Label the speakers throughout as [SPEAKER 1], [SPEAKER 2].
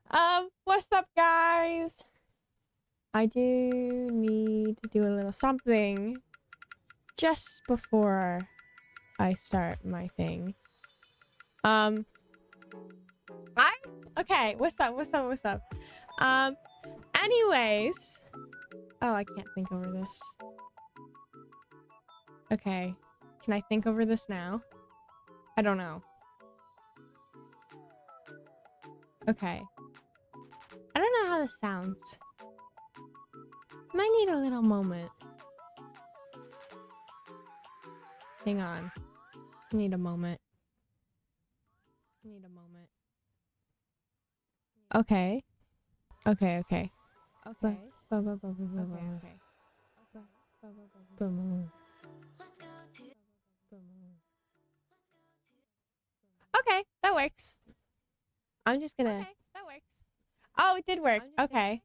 [SPEAKER 1] What's up, guys? I do need to do a little something just before I start my thing. Okay, what's up? Anyways. Oh, I can't think over this. Okay. Can I think over this now? I don't know. Okay. I don't know how this sounds. Might need a little moment. Hang on. I need a moment. Okay. Okay. Okay, that works. I'm just gonna. Okay, that works. Oh, it did work. Okay.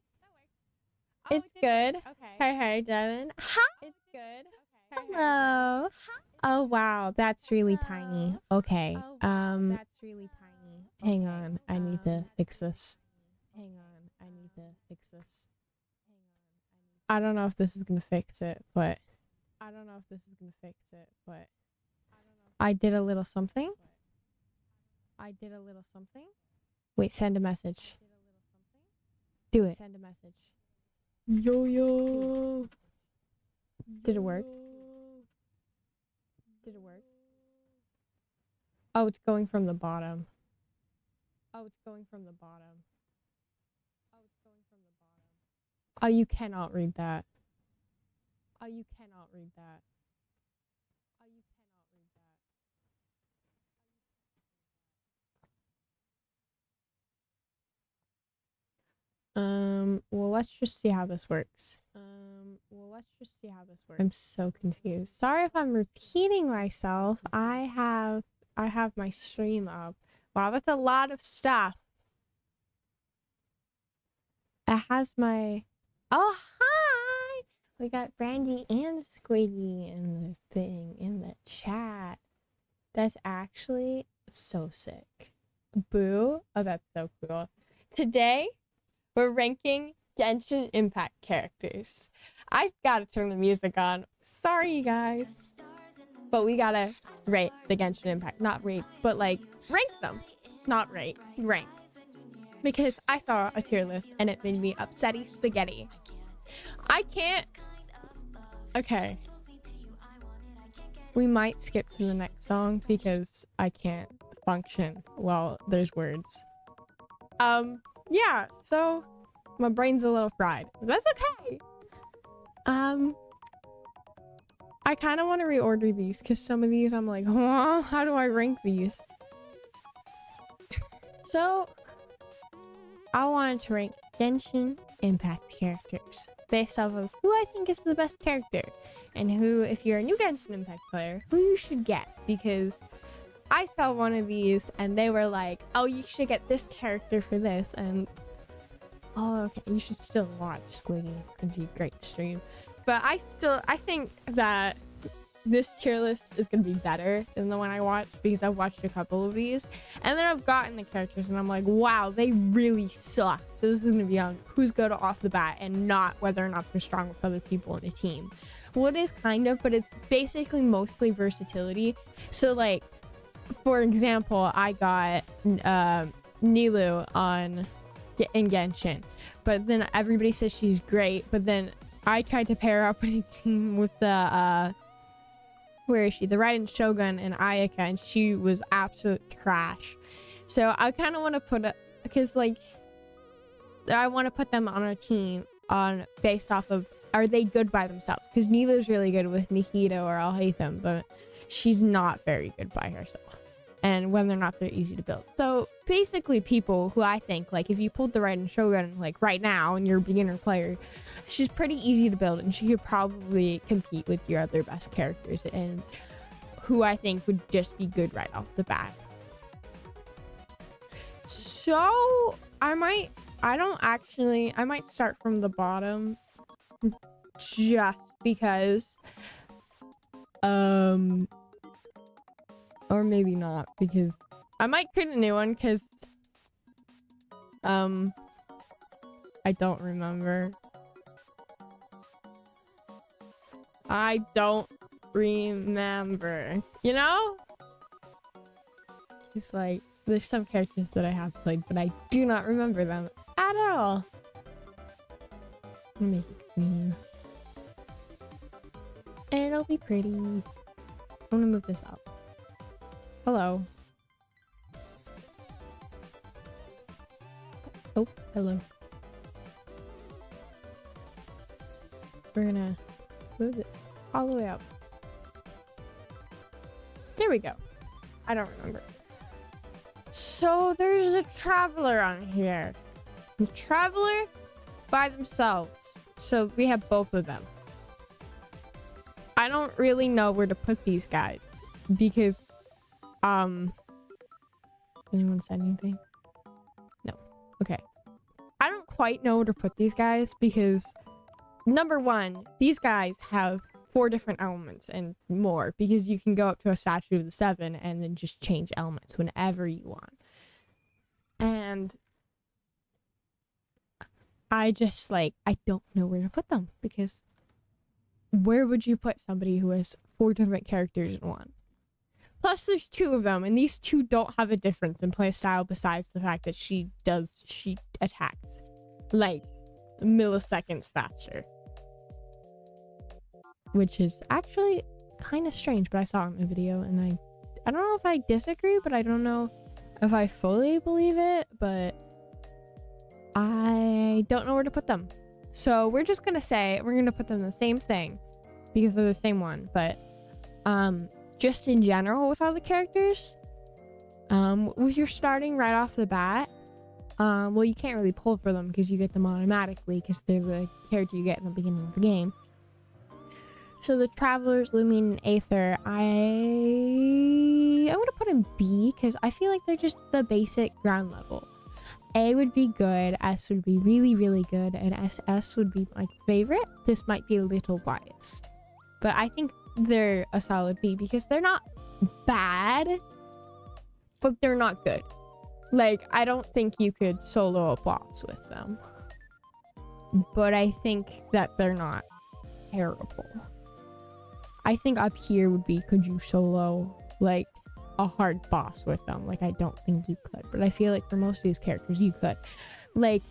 [SPEAKER 1] It's good. Hey, Devin. Hi. It's good. Hello. Oh wow, that's really tiny. Okay. Hang on. I need to fix this. I don't know if this is gonna fix it, but I did a little something. Wait, send a message. Do it. Yo. Did it work? Oh, it's going from the bottom. Oh, you cannot read that. Well, let's just see how this works. I'm so confused. Sorry if I'm repeating myself. I have my stream up. Wow, that's a lot of stuff. It has my... Oh, hi! We got Brandy and Squiggy in the thing, in the chat. That's actually so sick. Boo. Oh, that's so cool. Today, we're ranking Genshin Impact characters. I gotta turn the music on. Sorry, you guys. But we gotta rate the Genshin Impact. Not rate, but like, rank them. Not rate, rank. Because I saw a tier list and it made me upsetty spaghetti. I can't... Okay. We might skip to the next song because I can't function while there's words. Yeah, so my brain's a little fried. That's okay. I kind of want to reorder these because some of these I'm like, oh, how do I rank these? So I wanted to rank Genshin Impact characters based off of who I think is the best character and who, if you're a new Genshin Impact player, who you should get, because I saw one of these and they were like, oh, you should get this character for this, and oh, okay, you should still watch Squiggy. It'd be a great stream. But I think that this tier list is gonna be better than the one I watched, because I've watched a couple of these and then I've gotten the characters and I'm like, wow, they really suck. So this is gonna be on who's good off the bat and not whether or not they're strong with other people in a team. Well, it is kind of, but it's basically mostly versatility. So like, for example, I got Nilou in Genshin, but then everybody says she's great, but then I tried to pair up in a team with the where is she? The Raiden Shogun and Ayaka, and she was absolute trash. So I kind of want to put it, because like I want to put them on a team on based off of, are they good by themselves? Because Nilou's really good with Nihito or Alhaitham, but she's not very good by herself. And whether or not they're easy to build. So basically people who I think, like if you pulled the Raiden Shogun like right now and you're a beginner player, she's pretty easy to build and she could probably compete with your other best characters, and who I think would just be good right off the bat. So I might start from the bottom just because or maybe not, because I might create a new one, because I don't remember. I don't remember. You know? It's like, there's some characters that I have played, but I do not remember them at all. Make it green. And it'll be pretty. I'm gonna move this up. Hello. Oh, hello. We're gonna move it all the way up. There we go. I don't remember. So there's a traveler on here. The traveler by themselves. So we have both of them. I don't really know where to put these guys because anyone said anything? No. Okay. I don't quite know where to put these guys because number one, these guys have 4 different elements and more because you can go up to a statue of the 7 and then just change elements whenever you want. And I just I don't know where to put them because where would you put somebody who has 4 different characters in one? Plus there's 2 of them and these 2 don't have a difference in play style besides the fact that she attacks like milliseconds faster. Which is actually kind of strange, but I saw it in a video and I don't know if I disagree, but I don't know if I fully believe it, but I don't know where to put them. So we're just gonna say we're gonna put them in the same thing because they're the same one, but just in general with all the characters, if you're starting right off the bat, well, you can't really pull for them because you get them automatically because they're the character you get in the beginning of the game. So the Travelers, Lumion, and Aether, I'm gonna put in B because I feel like they're just the basic ground level. A would be good, S would be really, really good, and SS would be my favorite. This might be a little biased, but I think they're a solid B because they're not bad, but they're not good. Like, I don't think you could solo a boss with them, but I think that they're not terrible. I think up here would be, could you solo like a hard boss with them? Like, I don't think you could, but I feel like for most of these characters you could. Like,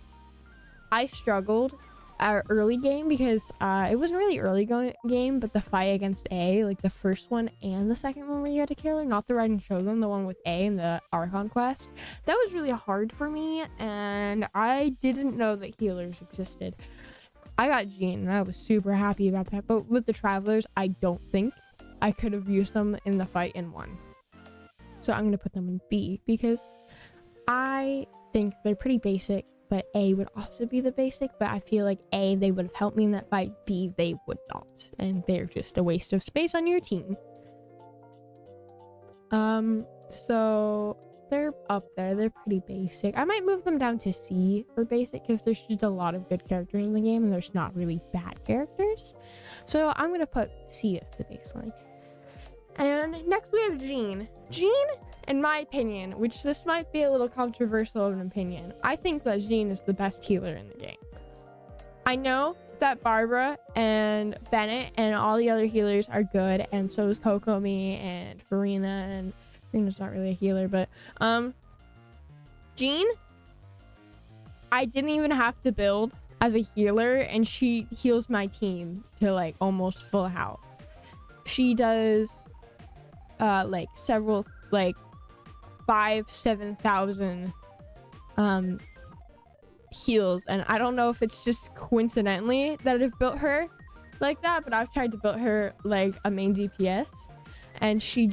[SPEAKER 1] I struggled our early game because it wasn't really early game, but the fight against A, like the first one and the second one where you had to kill her, not the Raiden Shogun, the one with A in the Archon quest, that was really hard for me, and I didn't know that healers existed. I got Jean and I was super happy about that, but with the Travelers, I don't think I could have used them in the fight and won. So I'm gonna put them in B because I think they're pretty basic, but A would also be the basic, but I feel like A, they would have helped me in that fight, B, they would not, and they're just a waste of space on your team. So they're up there, they're pretty basic. I might move them down to C for basic because there's just a lot of good characters in the game and there's not really bad characters. So I'm gonna put C as the baseline. And next we have Jean. Jean, in my opinion, which this might be a little controversial of an opinion, I think that Jean is the best healer in the game. I know that Barbara and Bennett and all the other healers are good, and so is Kokomi and Farina, and Farina's not really a healer, but Jean, I didn't even have to build as a healer, and she heals my team to like almost full health. She does like several, like 5,000-7,000 heals, and I don't know if it's just coincidentally that I've built her like that, but I've tried to build her like a main DPS, and she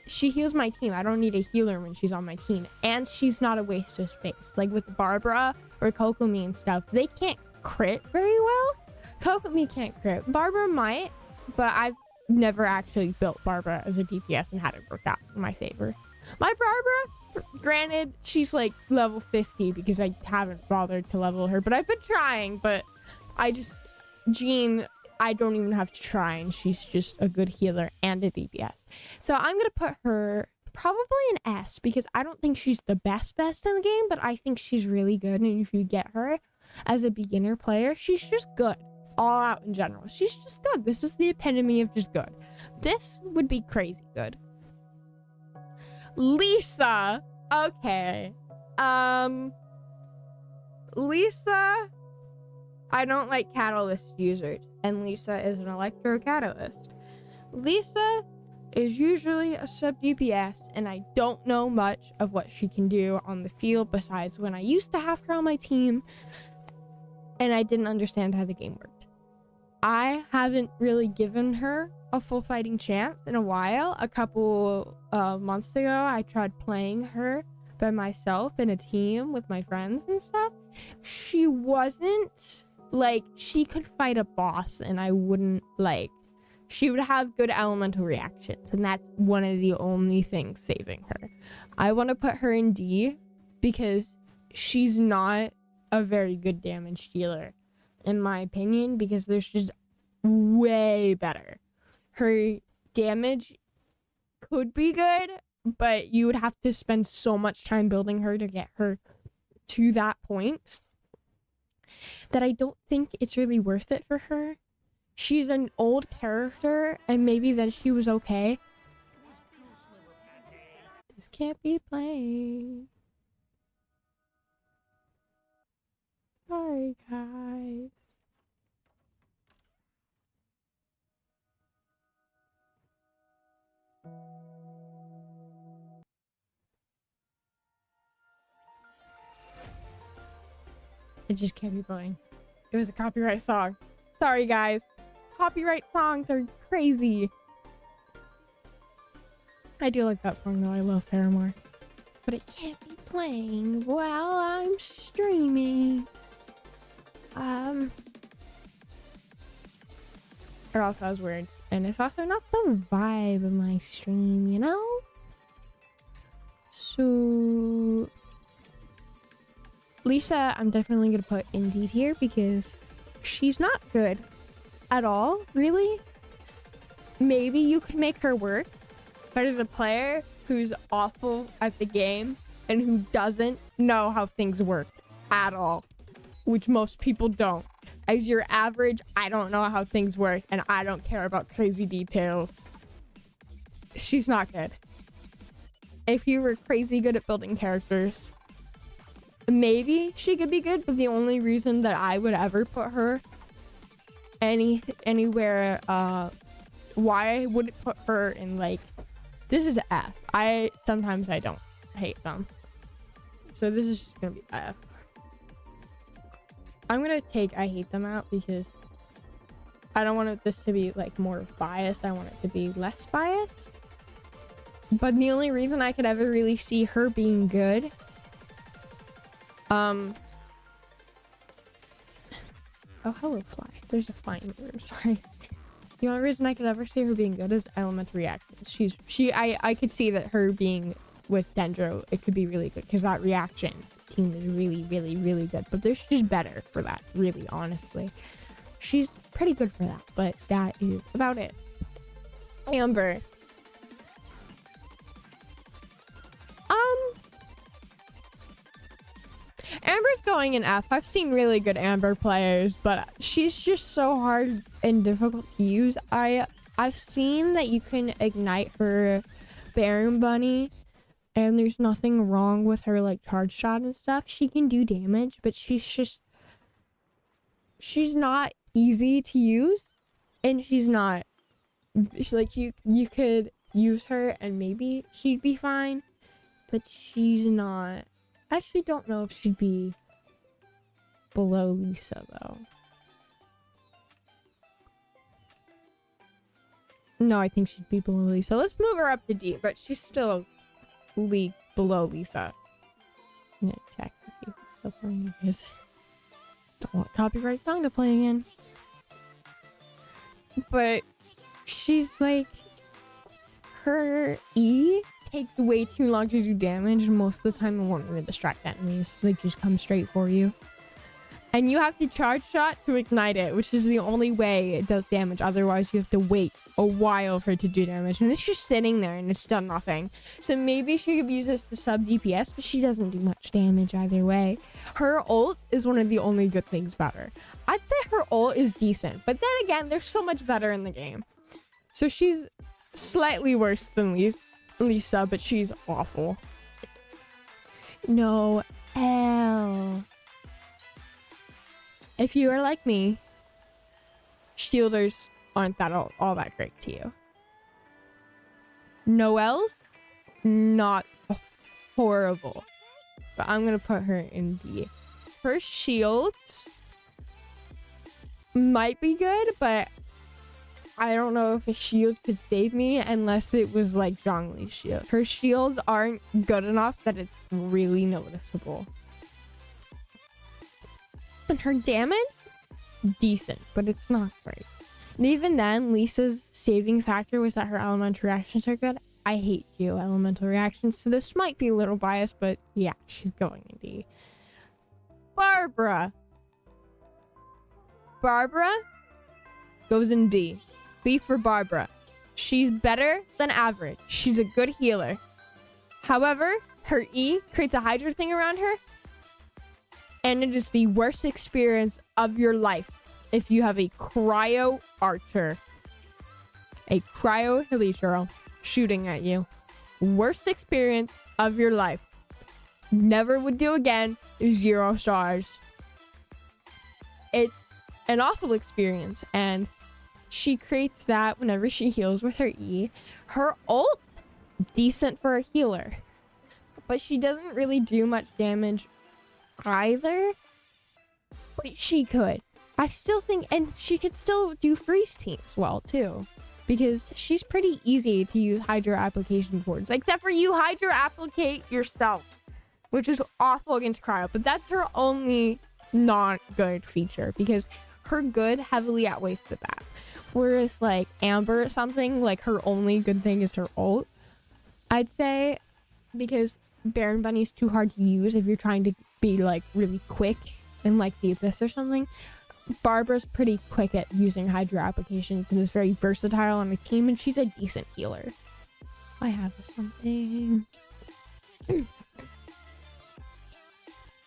[SPEAKER 1] heals my team. I don't need a healer when she's on my team, and she's not a waste of space. Like with Barbara or Kokomi and stuff, they can't crit very well. Kokomi can't crit. Barbara might, but I've never actually built Barbara as a DPS and had it work out in my favor. My Barbara, granted, she's like level 50 because I haven't bothered to level her, but I've been trying. But Jean, I don't even have to try, and she's just a good healer and a DPS. So I'm gonna put probably an S, because I don't think she's the best in the game, but I think she's really good. And if you get her as a beginner player, she's just good all out in general. She's just good. This is the epitome of just good. This would be crazy good. Lisa. Okay. Lisa, I don't like catalyst users, and Lisa is an electro catalyst. Lisa is usually a sub DPS, and I don't know much of what she can do on the field besides when I used to have her on my team and I didn't understand how the game worked. I haven't really given her a full fighting chance in a while. A couple months ago, I tried playing her by myself in a team with my friends and stuff. She wasn't like, she could fight a boss and I wouldn't like, she would have good elemental reactions, and that's one of the only things saving her. I want to put her in D because she's not a very good damage dealer in my opinion, because there's just way better. Her damage could be good, but you would have to spend so much time building her to get her to that point that I don't think it's really worth it for her. She's an old character, and maybe then she was okay. This can't be playing. Sorry, guys. It just can't be playing. It was a copyright song. Sorry, guys. Copyright songs are crazy. I do like that song though. I love Paramore. But it can't be playing while I'm streaming. It also has words, and it's also not the vibe of my stream, you know? So Lisa, I'm definitely gonna put in D tier because she's not good at all, really. Maybe you could make her work, but as a player who's awful at the game and who doesn't know how things work at all, which most people don't. As your average, I don't know how things work and I don't care about crazy details. She's not good. If you were crazy good at building characters, maybe she could be good, but the only reason that I would ever put her anywhere, why I wouldn't put her in, like, this is F. Sometimes I don't hate them. So this is just gonna be F. I'm gonna take I hate them out because I don't want this to be like more biased. I want it to be less biased. But the only reason I could ever really see her being good, oh, hello fly. There's a fly in the room, sorry. The only reason I could ever see her being good is elemental reactions. I could see that her being with Dendro, it could be really good because that reaction team is really, really, really good. But she's better for that, really, honestly. She's pretty good for that, but that is about it. Amber. Amber's going in F. I've seen really good Amber players, but she's just so hard and difficult to use. I've seen that you can ignite her Baron Bunny, and there's nothing wrong with her like charge shot and stuff. She can do damage, but she's not easy to use, and she's like you could use her and maybe she'd be fine, but she's not. I actually don't know if she'd be below Lisa though. No, I think she'd be below Lisa. Let's move her up to D, but she's still a league below Lisa. I'm gonna check to see if it's still playing. It is. Don't want copyright song to play again. But she's like, her E takes way too long to do damage. Most of the time it won't really distract enemies. They just come straight for you. And you have to charge shot to ignite it, which is the only way it does damage. Otherwise, you have to wait a while for it to do damage. And it's just sitting there and it's done nothing. So maybe she could use this to sub DPS, but she doesn't do much damage either way. Her ult is one of the only good things about her. I'd say her ult is decent, but then again, there's so much better in the game. So she's slightly worse than Lisa, but she's awful. No L. If you are like me, shielders aren't that all that great to you. Noelle's not horrible, but I'm gonna put her in D. Her shields might be good, but I don't know if a shield could save me unless it was like Zhongli's shield. Her shields aren't good enough that it's really noticeable. And her damage, decent, but it's not great. And even then, Lisa's saving factor was that her elemental reactions are good. I hate geo elemental reactions, so this might be a little biased, but yeah, she's going in D. Barbara goes in B. B for Barbara. She's better than average. She's a good healer. However, her E creates a Hydra thing around her, and it is the worst experience of your life if you have a cryo archer. A cryo hilichurl shooting at you. Worst experience of your life. Never would do again. 0 stars. It's an awful experience, and she creates that whenever she heals with her E. Her ult, decent for a healer, but she doesn't really do much damage either. But she could. I still think, and she could still do freeze teams well too, because she's pretty easy to use Hydra application towards, except for you Hydra applicate yourself, which is awful against cryo. But that's her only not good feature, because her good heavily outweighs the bad. Whereas like Amber or something, like her only good thing is her ult, I'd say, because Baron Bunny is too hard to use if you're trying to be like really quick and like the Abyss or something. Barbara's pretty quick at using Hydra applications and is very versatile on the team, and she's a decent healer. I have something.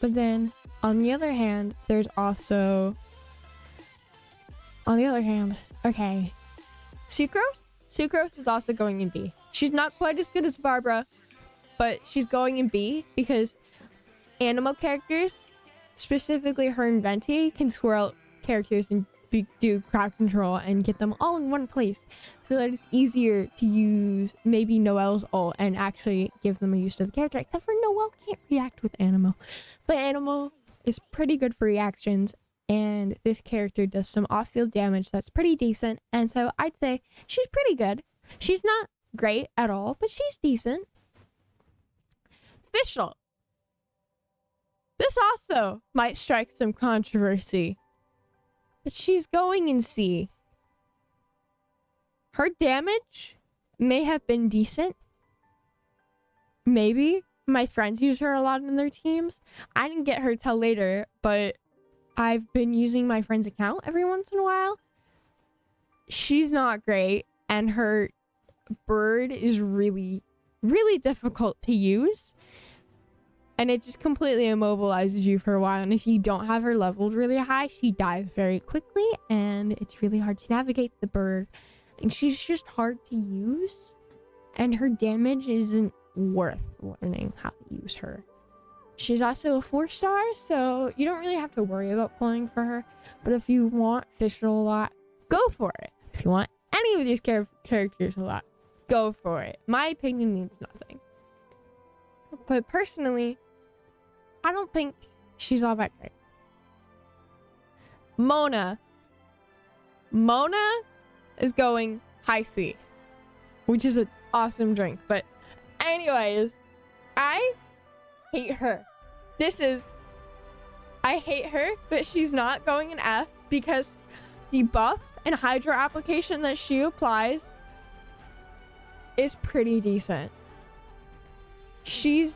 [SPEAKER 1] But then on the other hand, there's also okay, Sucrose is also going in B. She's not quite as good as Barbara, but she's going in B because animal characters, specifically her and Venti, can swirl characters and do crowd control and get them all in one place, so that it's easier to use maybe Noelle's ult and actually give them a use to the character, except for Noelle can't react with Animo. But Animo is pretty good for reactions, and this character does some off-field damage that's pretty decent, and so I'd say she's pretty good. She's not great at all, but she's decent. Fischl. This also might strike some controversy, but she's going in C. Her damage may have been decent. Maybe. My friends use her a lot in their teams. I didn't get her till later, but I've been using my friend's account every once in a while. She's not great, and her bird is really, really difficult to use. And it just completely immobilizes you for a while. And if you don't have her leveled really high, she dies very quickly, and it's really hard to navigate the bird. And she's just hard to use, and her damage isn't worth learning how to use her. She's also a 4-star, so you don't really have to worry about pulling for her. But if you want Fischl a lot, go for it. If you want any of these characters a lot, go for it. My opinion means nothing. But personally, I don't think she's all that great. Mona is going high C, which is an awesome drink. But anyways, I hate her. I hate her, but she's not going in F because the buff and Hydra application that she applies is pretty decent. She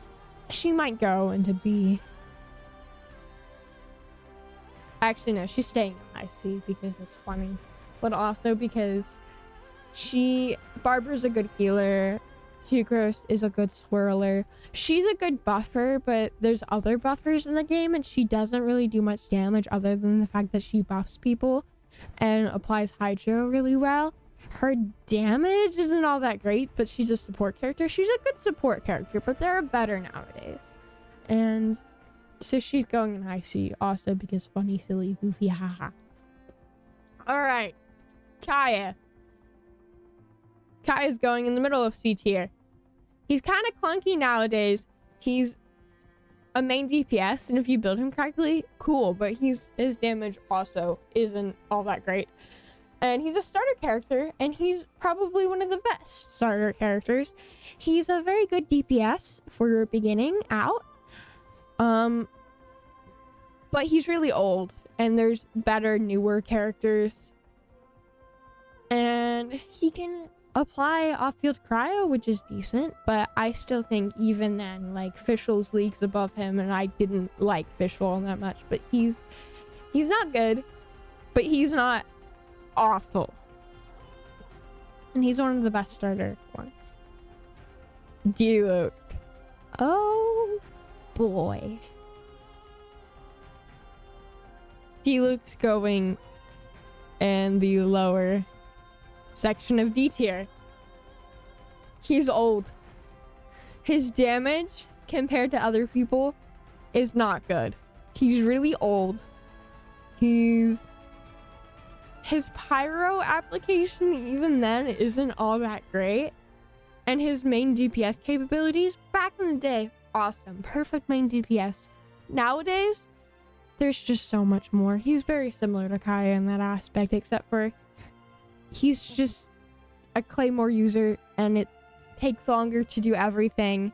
[SPEAKER 1] might go into B. Actually, no, she's staying in high C because it's funny, but also because Barbara's a good healer. Sucrose is a good swirler. She's a good buffer, but there's other buffers in the game, and she doesn't really do much damage other than the fact that she buffs people and applies Hydro really well. Her damage isn't all that great, but she's a support character. She's a good support character, but there are better nowadays. And so she's going in high C also because funny, silly, goofy, haha. All right, Kaya. Kaya's going in the middle of C tier. He's kind of clunky nowadays. He's a main DPS, and if you build him correctly, cool, but his damage also isn't all that great. And he's a starter character, and he's probably one of the best starter characters. He's a very good DPS for beginning out. But he's really old, and there's better, newer characters. And he can apply off-field cryo, which is decent, but I still think even then, like, Fischl's leagues above him, and I didn't like Fischl that much, but he's not good, but he's not awful. And he's one of the best starter ones. Diluc. Oh boy. Diluc's going in the lower section of D tier. He's old. His damage compared to other people is not good. He's really old. His pyro application even then isn't all that great. And his main DPS capabilities back in the day, awesome. Perfect main DPS. Nowadays, there's just so much more. He's very similar to Kaya in that aspect, except for he's just a Claymore user, and it takes longer to do everything,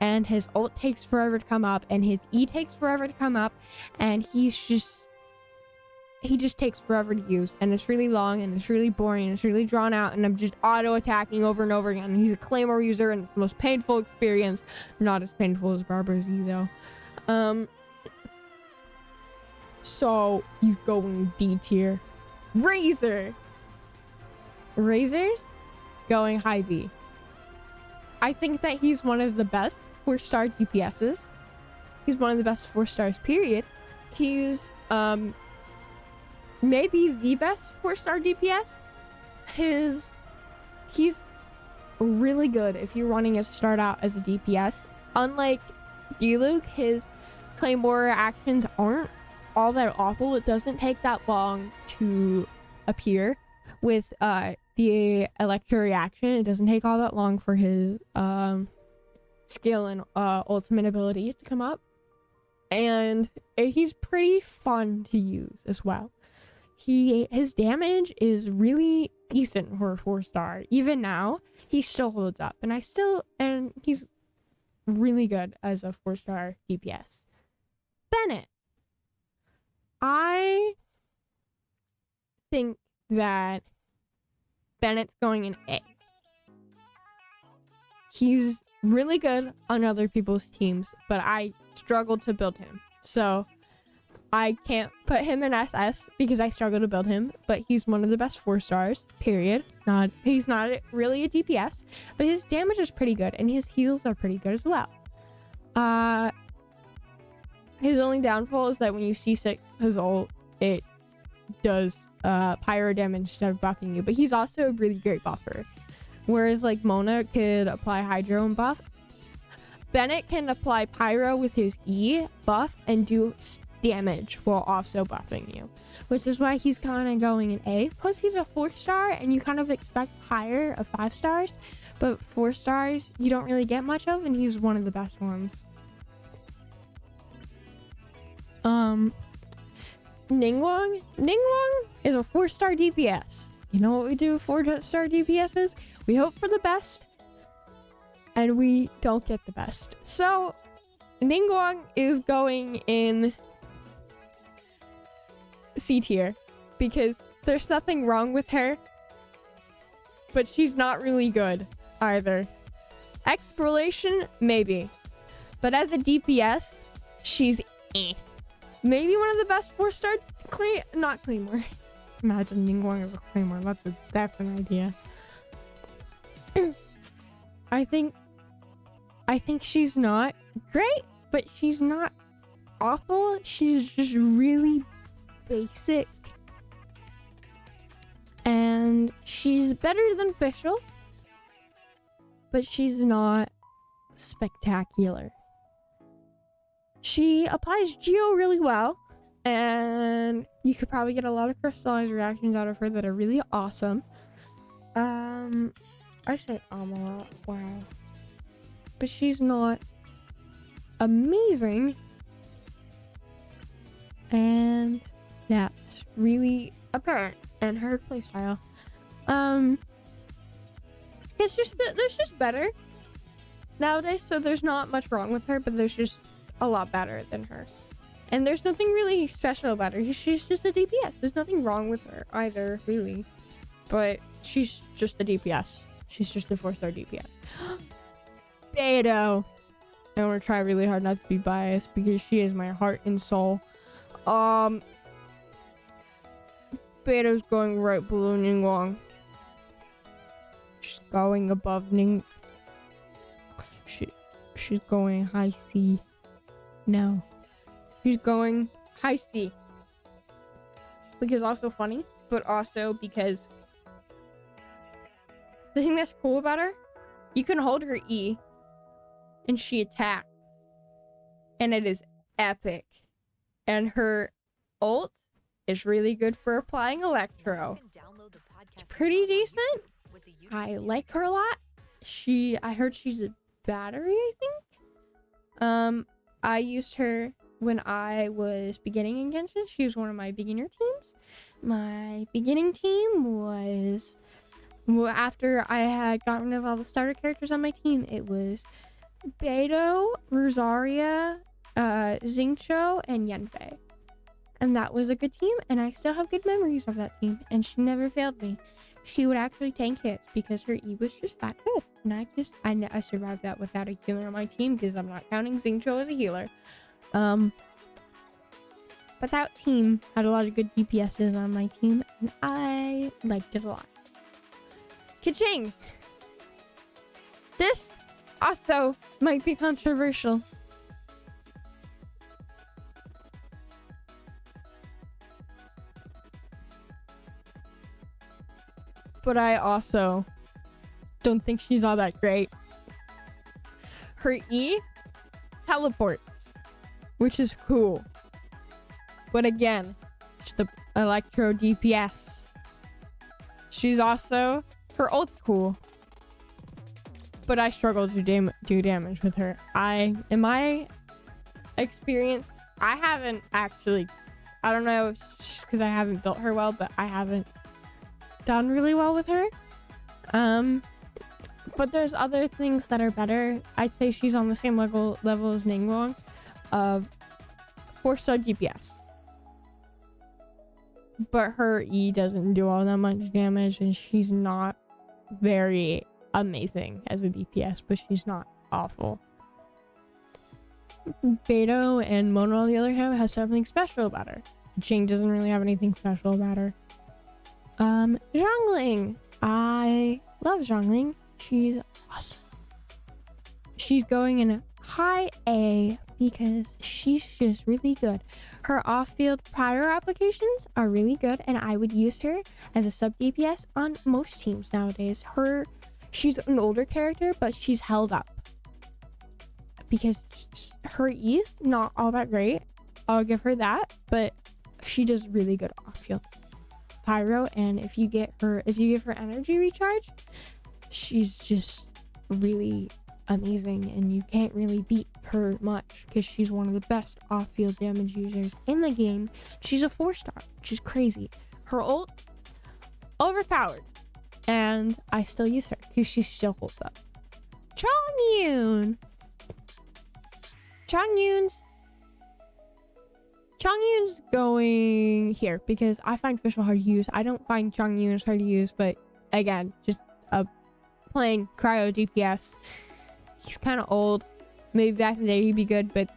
[SPEAKER 1] and his ult takes forever to come up, and his E takes forever to come up, and he just takes forever to use, and it's really long, and it's really boring, and it's really drawn out, and I'm just auto-attacking over and over again, and he's a Claymore user, and it's the most painful experience. Not as painful as Barbara's E, though. So, he's going D tier. Razor! Razor's going high B. I think that he's one of the best 4-star DPSs. He's one of the best 4 stars, period. He's, maybe the best 4-star DPS. He's really good if you're wanting to start out as a DPS. Unlike Diluc, his Claymore actions aren't all that awful. It doesn't take that long to appear with the Electro reaction. It doesn't take all that long for his skill and ultimate ability to come up. And he's pretty fun to use as well. His damage is really decent for a 4-star. Even now, he still holds up. And he's really good as a 4-star DPS. Bennett. I think that Bennett's going in A. He's really good on other people's teams, but I struggled to build him. So I can't put him in SS because I struggle to build him, but he's one of the best 4-stars, period. He's not really a DPS, but his damage is pretty good, and his heals are pretty good as well. His only downfall is that when you C6 his ult, it does pyro damage instead of buffing you, but he's also a really great buffer. Whereas like Mona could apply Hydro and buff, Bennett can apply pyro with his E, buff, and do damage while also buffing you, which is why he's kind of going in A. Plus he's a 4-star, and you kind of expect higher of 5 stars, but 4 stars you don't really get much of, and he's one of the best ones. Ningguang is a 4-star DPS. You know what we do with 4-star DPSs? We hope for the best, and we don't get the best. So Ningguang is going in C tier because there's nothing wrong with her, but she's not really good either. Exploration, maybe, but as a DPS, she's eh. Maybe one of the best 4-star Not Claymore. Imagine Ningguang as a Claymore. That's an idea. I think she's not great, but she's not awful. She's just really basic. And she's better than Fischl, but she's not spectacular. She applies Geo really well, and you could probably get a lot of crystallized reactions out of her that are really awesome. I say a lot. Wow. But she's not amazing. And that's really apparent in her playstyle. It's just that there's just better nowadays, so there's not much wrong with her, but there's just a lot better than her. And there's nothing really special about her. She's just a DPS. There's nothing wrong with her either, really. But she's just a DPS. She's just a 4-star DPS. Beto. I want to try really hard not to be biased because she is my heart and soul. Beto's going right below Ningguang. She's going above Ning. She's going high C. No. She's going high C. Because also funny, but also because the thing that's cool about her, you can hold her E and she attacks. And it is epic. And her ult is really good for applying Electro. It's pretty decent. I like her a lot. I heard she's a battery, I think. I used her when I was beginning in Genshin. She was one of my beginner teams. My beginning team was, after I had gotten rid of all the starter characters on my team, it was Beto, Rosaria, Xingqiu, and Yanfei. And that was a good team, and I still have good memories of that team, and she never failed me. She would actually tank hits because her E was just that good. And I survived that without a healer on my team because I'm not counting Xingqiu as a healer. But that team had a lot of good DPSs on my team, and I liked it a lot. Ka-ching! This also might be controversial. But I also don't think she's all that great. Her E teleports, which is cool. But again, she's the Electro DPS. She's also, her ult's cool. But I struggle to do damage with her. In my experience, I haven't actually, I don't know if it's just because I haven't built her well, but I haven't done really well with her. But there's other things that are better. I'd say she's on the same level as Ningguang of 4-star DPS. But her E doesn't do all that much damage, and she's not very amazing as a DPS, but she's not awful. Beto and Mona, on the other hand, has something special about her. Jing doesn't really have anything special about her. Zhongling. I love Zhongling. She's awesome. She's going in a high A because she's just really good. Her off-field pyro applications are really good, and I would use her as a sub DPS on most teams nowadays. She's an older character, but she's held up because her E's not all that great. I'll give her that, but she does really good off-field pyro, and if you give her energy recharge, she's just really amazing, and you can't really beat her much because she's one of the best off-field damage users in the game. She's a 4-star, which is crazy. Her ult, overpowered, and I still use her because she still holds up. Chongyun. Chongyun's going here because I find Fischl hard to use. I don't find Chongyun hard to use, but again, just a plain cryo DPS. He's kind of old. Maybe back in the day he'd be good, but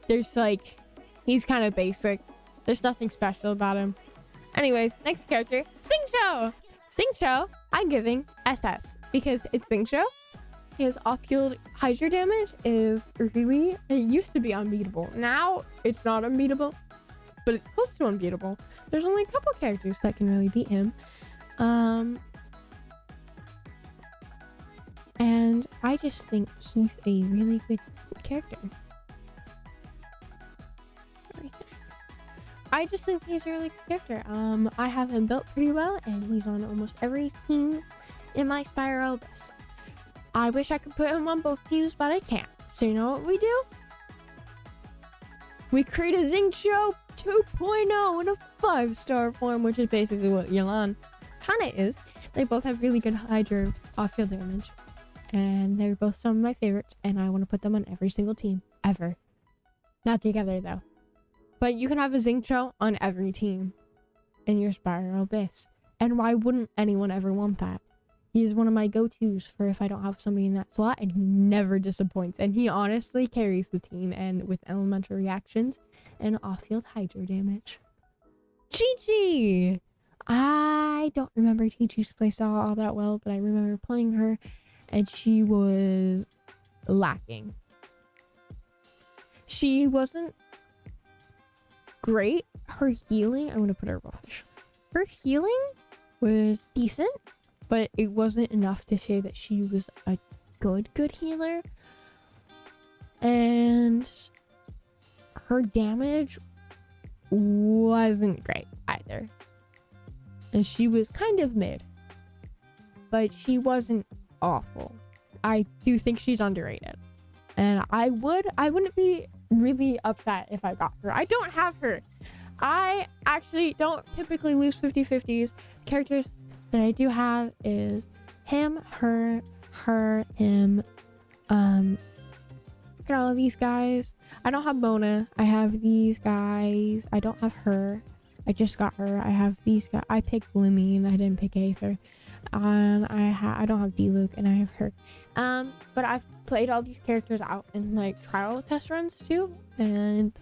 [SPEAKER 1] he's kind of basic. There's nothing special about him. Anyways, next character, Xingqiu. Xingqiu, I'm giving SS because it's Xingqiu. His off-field Hydra damage is really, it used to be unbeatable. Now it's not unbeatable, but it's close to unbeatable. There's only a couple characters that can really beat him. And I just think he's a really good character. I just think he's a really good character. I have him built pretty well, and he's on almost every team in my Spiral list. I wish I could put him on both teams, but I can't. So you know what we do? We create a Xingqiu 2.0 in a 5-star form, which is basically what Yelan kind of is. They both have really good Hydra off-field damage, and they're both some of my favorites, and I want to put them on every single team, ever. Not together, though. But you can have a Xingqiu on every team in your Spiral base. And why wouldn't anyone ever want that? He's one of my go-tos for if I don't have somebody in that slot, and he never disappoints. And he honestly carries the team, and with elemental reactions and off-field Hydra damage. Chi-Chi! I don't remember Chi-Chi's playstyle all that well, but I remember playing her, and she was lacking. She wasn't great. Her healing, I'm gonna put her rubbish. Her healing was decent, but it wasn't enough to say that she was a good healer. And her damage wasn't great either. And she was kind of mid, but she wasn't awful. I do think she's underrated. And I wouldn't be really upset if I got her. I don't have her. I actually don't typically lose 50-50s. Characters that I do have is him, her, him. Look at all of these guys. I don't have Mona. I have these guys. I don't have her. I just got her. I have these guys. I picked Lumine. I didn't pick Aether. And I don't have D-Luke, and I have her. But I've played all these characters out in like trial test runs too, and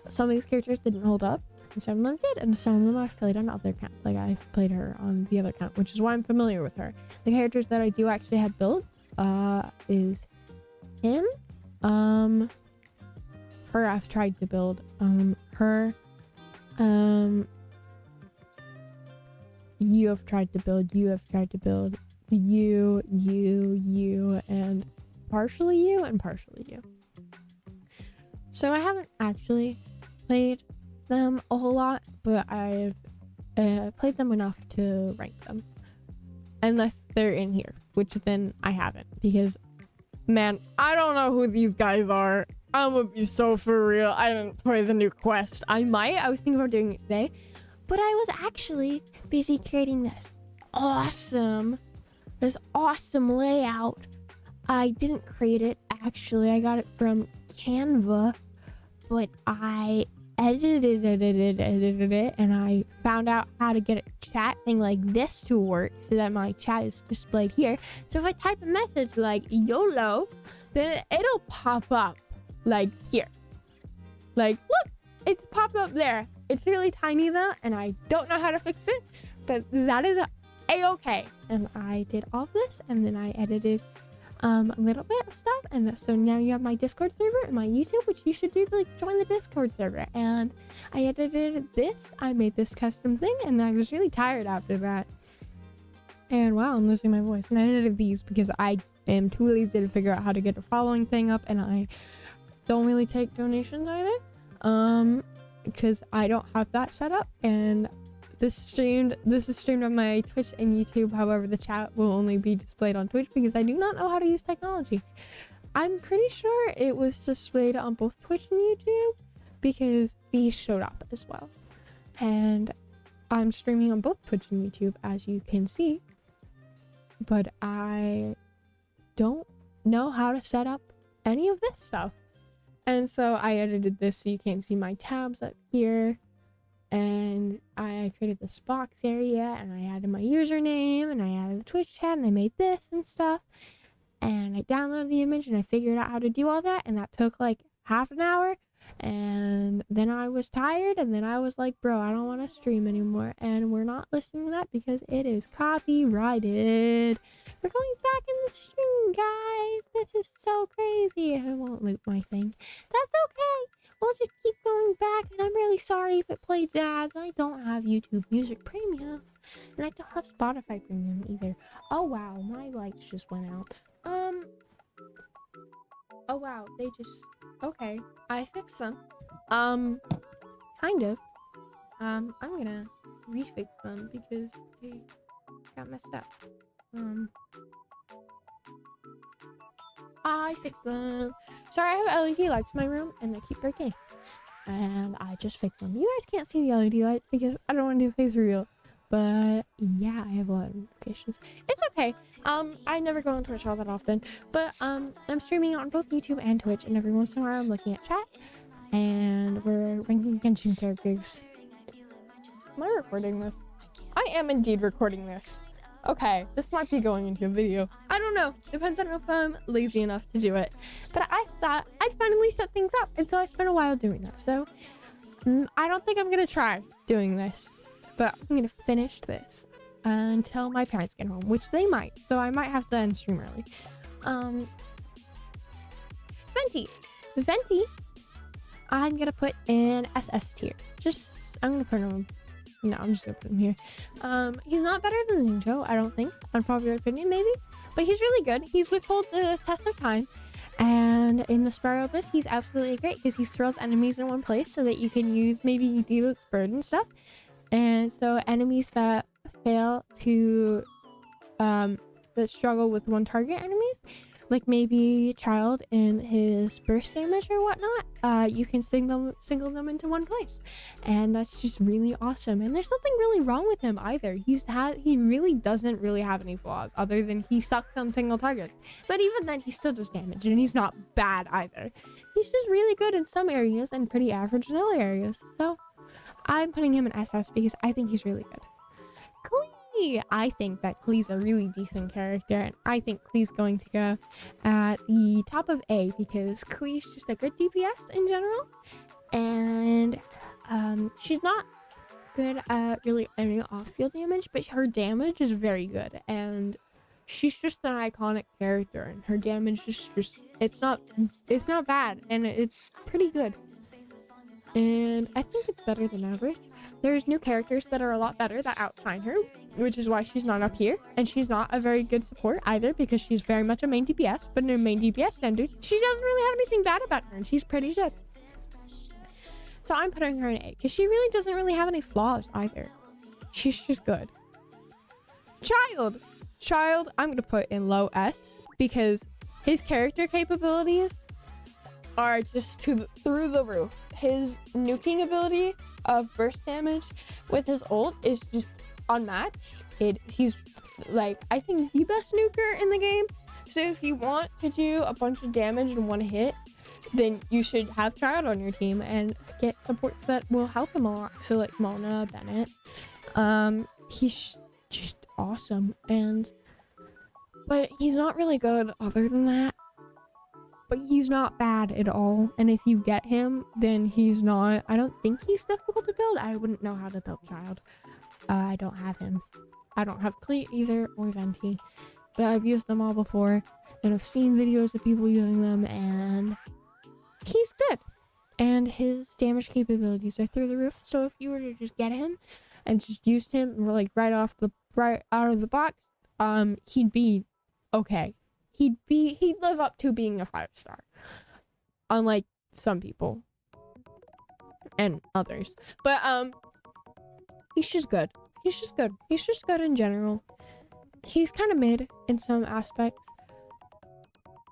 [SPEAKER 1] some of these characters didn't hold up, and some of them did, and some of them I've played on other accounts. Like I've played her on the other account, which is why I'm familiar with her. The characters that I do actually have built is him, her I've tried to build, her, you have tried to build, you, and partially you. So I haven't actually played them a whole lot, but I've played them enough to rank them. Unless they're in here, which then I haven't, because, man, I don't know who these guys are. I'm gonna be so for real. I didn't play the new quest. I was thinking about doing it today, but I was actually busy creating this awesome layout. I didn't create it, actually. I got it from Canva, but I edited it, and I found out how to get a chat thing like this to work so that my chat is displayed here. So if I type a message like YOLO, then it'll pop up like here. Like, look, it's popped up there. It's really tiny though, and I don't know how to fix it, but that is a-okay. And I did all of this, and then I edited a little bit of stuff, and so now you have my Discord server and my YouTube, which you should do, like, join the Discord server. And I edited this, I made this custom thing, and I was really tired after that. And wow, I'm losing my voice. And I edited these because I am too lazy to figure out how to get a following thing up, and I don't really take donations either, because I don't have that set up. And this is streamed on my Twitch and YouTube. However, the chat will only be displayed on Twitch because I do not know how to use technology. I'm pretty sure it was displayed on both Twitch and YouTube because these showed up as well. And I'm streaming on both Twitch and YouTube, as you can see, but I don't know how to set up any of this stuff. And so I edited this so you can't see my tabs up here. And I created this box area, and I added my username, and I added the Twitch chat, and I made this and stuff. And I downloaded the image, and I figured out how to do all that, and that took like half an hour. And then I was tired, and then I was like, bro, I don't want to stream anymore. And we're not listening to that because it is copyrighted. We're going back in the stream, guys. This is so crazy. I won't loop my thing. That's okay. We'll just keep going back. And I'm really sorry if it plays ads. I don't have YouTube Music Premium. And I don't have Spotify Premium either. Oh, wow. My lights just went out. Oh, wow. They just... Okay. I fixed them. Kind of. I'm gonna refix them because they got messed up. I fixed them. Sorry, I have LED lights in my room and they keep breaking. And I just fixed them. You guys can't see the LED lights because I don't want to do face reveal. But yeah, I have a lot of notifications. It's okay. I never go on Twitch all that often. But I'm streaming on both YouTube and Twitch, and every once in a while I'm looking at chat. And we're ranking Genshin characters. Am I recording this? I am indeed recording this. Okay, this might be going into a video. I don't know. Depends on if I'm lazy enough to do it. But I thought I'd finally set things up, and so I spent a while doing that. So I don't think I'm gonna try doing this, but I'm gonna finish this until my parents get home, which they might. So I might have to end stream early. Venti, I'm gonna put in SS tier. I'm gonna put him. No, I'm just gonna put him here. He's not better than Ninjo, I don't think. Unpopular opinion, maybe. But he's really good. He's withhold the test of time. And in the Spiral Abyss, he's absolutely great because he throws enemies in one place so that you can use maybe Deluxe Bird and stuff. And so enemies that fail to, that struggle with one target enemies, like maybe Child in his burst damage or whatnot, you can single them into one place, and that's just really awesome. And there's nothing really wrong with him either. He really doesn't really have any flaws other than he sucks on single targets. But even then, he still does damage, and he's not bad either. He's just really good in some areas and pretty average in other areas. So I'm putting him in SS because I think he's really good. I think that Klee's a really decent character, and I think Klee's going to go at the top of A because Klee's just a good DPS in general, and she's not good at really any off-field damage, but her damage is very good, and she's just an iconic character, and her damage is just it's not bad, and it's pretty good, and I think it's better than average. There's new characters that are a lot better that outshine her, which is why she's not up here. And she's not a very good support either because she's very much a main DPS. But in her main DPS standard, she doesn't really have anything bad about her, and she's pretty good. So I'm putting her in A because she really doesn't really have any flaws either. She's just good. Child, I'm going to put in low S because his character capabilities are just through the roof. His nuking ability of burst damage with his ult is just unmatched. He's like, I think, the best nuker in the game. So if you want to do a bunch of damage in one hit, then you should have Child on your team and get supports that will help him a lot. So like Mona, Bennett. He's just awesome, but he's not really good other than that. But he's not bad at all. And if you get him, then he's not... I don't think he's difficult to build. I wouldn't know how to build Child. I don't have him. I don't have Cleat either, or Venti. But I've used them all before. And I've seen videos of people using them, and he's good. And his damage capabilities are through the roof. So if you were to just get him and just use him like right out of the box, he'd be okay. He'd live up to being a 5-star, unlike some people and others. But he's just good. He's just good in general. He's kind of mid in some aspects,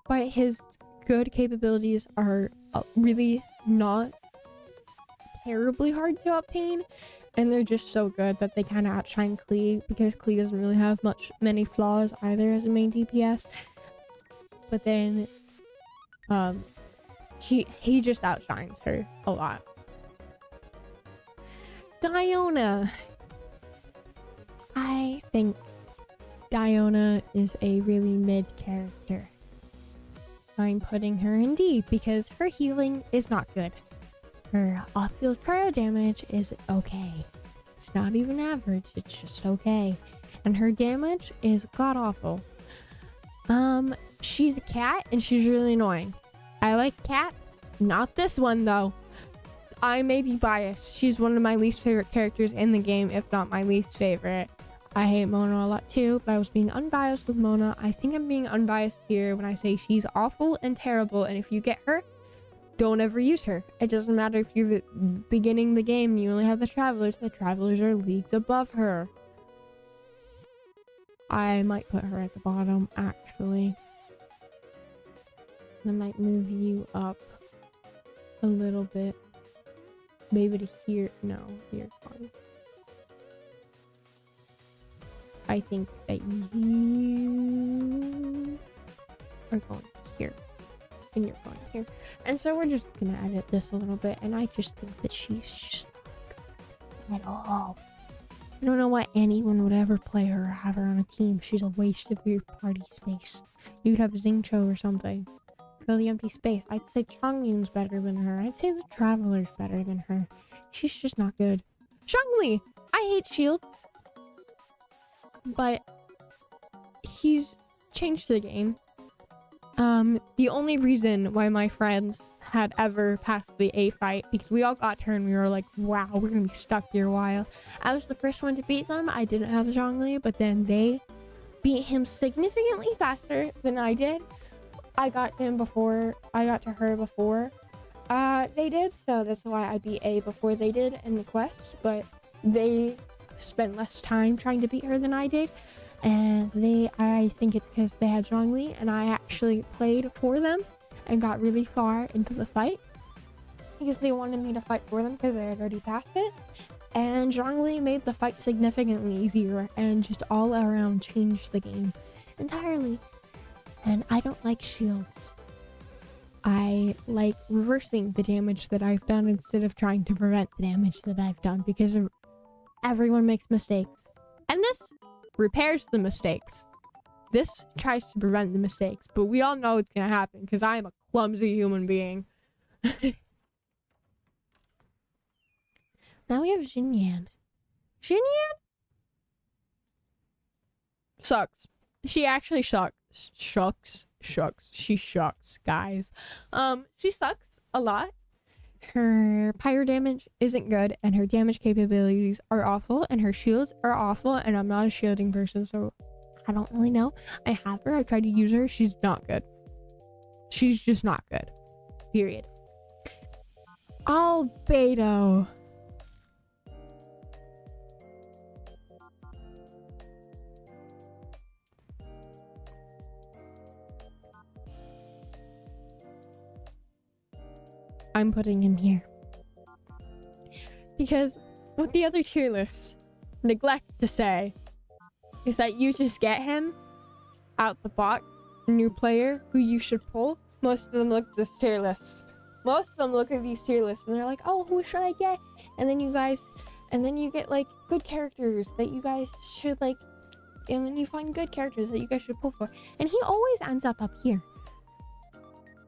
[SPEAKER 1] but his good capabilities are really not terribly hard to obtain, and they're just so good that they kind of outshine Klee because Klee doesn't really have many flaws either as a main DPS. But then, he just outshines her a lot. Diona. I think Diona is a really mid character. I'm putting her in D because her healing is not good. her off-field cryo damage is okay. It's not even average, it's just okay. And her damage is god-awful. She's a cat and she's really annoying. I like cats. Not this one though. I may be biased. She's one of my least favorite characters in the game, if not my least favorite. I hate Mona a lot too, but I was being unbiased with Mona. I think I'm being unbiased here when I say she's awful and terrible, and if you get her, don't ever use her. It doesn't matter if you're beginning the game and you only have the travelers are leagues above her. I might put her at the bottom, actually. I might move you up a little bit. Maybe to here. No, here's fine. I think that you are going here. And you're going here. And so we're just gonna edit this a little bit. And I just think that she's just not good at all. I don't know why anyone would ever play her or have her on a team. She's a waste of your party space. You'd have Xingqiu or something. Fill the empty space. I'd say Chongyun's better than her. I'd say the Traveler's better than her. She's just not good. Zhongli! I hate shields. But he's changed the game. The only reason why my friends had ever passed the A fight, because we all got her and we were like, wow, we're gonna be stuck here a while. I was the first one to beat them. I didn't have Zhongli, but then they beat him significantly faster than I did. I got to him before, I got to her before they did, so that's why I beat A before they did in the quest, but they spent less time trying to beat her than I did, and I think it's because they had Zhongli, and I actually played for them and got really far into the fight because they wanted me to fight for them because I had already passed it, and Zhongli made the fight significantly easier and just all around changed the game entirely. And I don't like shields. I like reversing the damage that I've done instead of trying to prevent the damage that I've done, because everyone makes mistakes. And this repairs the mistakes. This tries to prevent the mistakes, but we all know it's gonna happen because I am a clumsy human being. Now we have Xinyan. Xinyan sucks. She actually sucks. She sucks, guys. She sucks a lot. Her pyro damage isn't good, and her damage capabilities are awful, and her shields are awful, and I'm not a shielding person, so I don't really know. I have her. I tried to use her. She's not good. She's just not good. Period. Albedo. I'm putting him here because what the other tier lists neglect to say is that you just get him out the box, new player who you should pull. Most of them look at this tier list. Most of them look at these tier lists and they're like, oh, who should I get? And then you get like good characters that you guys should like, and then you find good characters that you guys should pull for. And he always ends up here.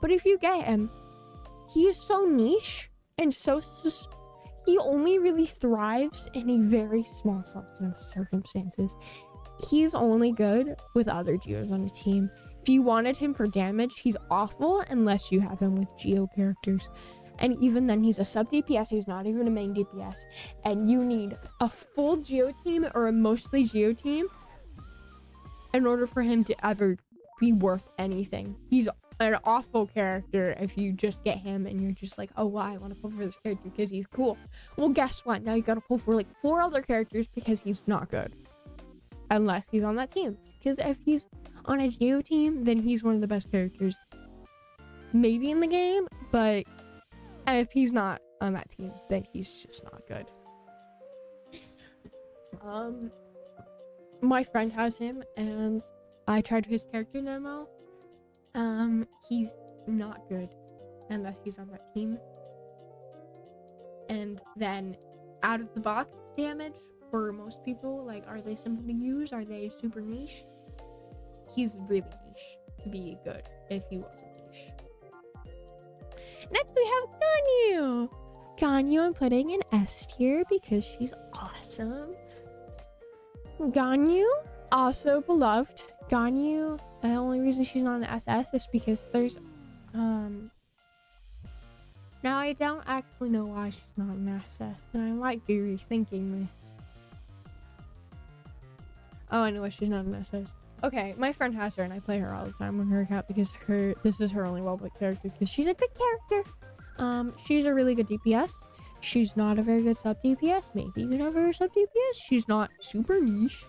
[SPEAKER 1] But if you get him, he is so niche and he only really thrives in a very small subset of circumstances. He's only good with other Geos on the team. If you wanted him for damage, he's awful unless you have him with Geo characters. And even then, he's a sub DPS, he's not even a main DPS. And you need a full Geo team or a mostly Geo team in order for him to ever be worth anything. He's an awful character if you just get him and you're just like, oh wow, I want to pull for this character because he's cool. Well, guess what? Now you gotta pull for like 4 other characters because he's not good. Unless he's on that team. Because if he's on a Geo team, then he's one of the best characters maybe in the game, but if he's not on that team, then he's just not good. My friend has him and I tried his character demo. He's not good unless he's on that team. And then out of the box damage for most people, like, are they simple to use? Are they super niche? He's really niche to be good if he wasn't niche. Next we have Ganyu. Ganyu I'm putting in S tier because she's awesome. Ganyu, also beloved. Ganyu, the only reason she's not an SS is because there's now I don't actually know why she's not an SS, and I might be rethinking this. Oh, I know why she's not an SS. Okay, my friend has her and I play her all the time on her account because this is her only well-played character because she's a good character. She's a really good DPS. She's not a very good sub DPS. Maybe you can have her sub DPS. She's not super niche.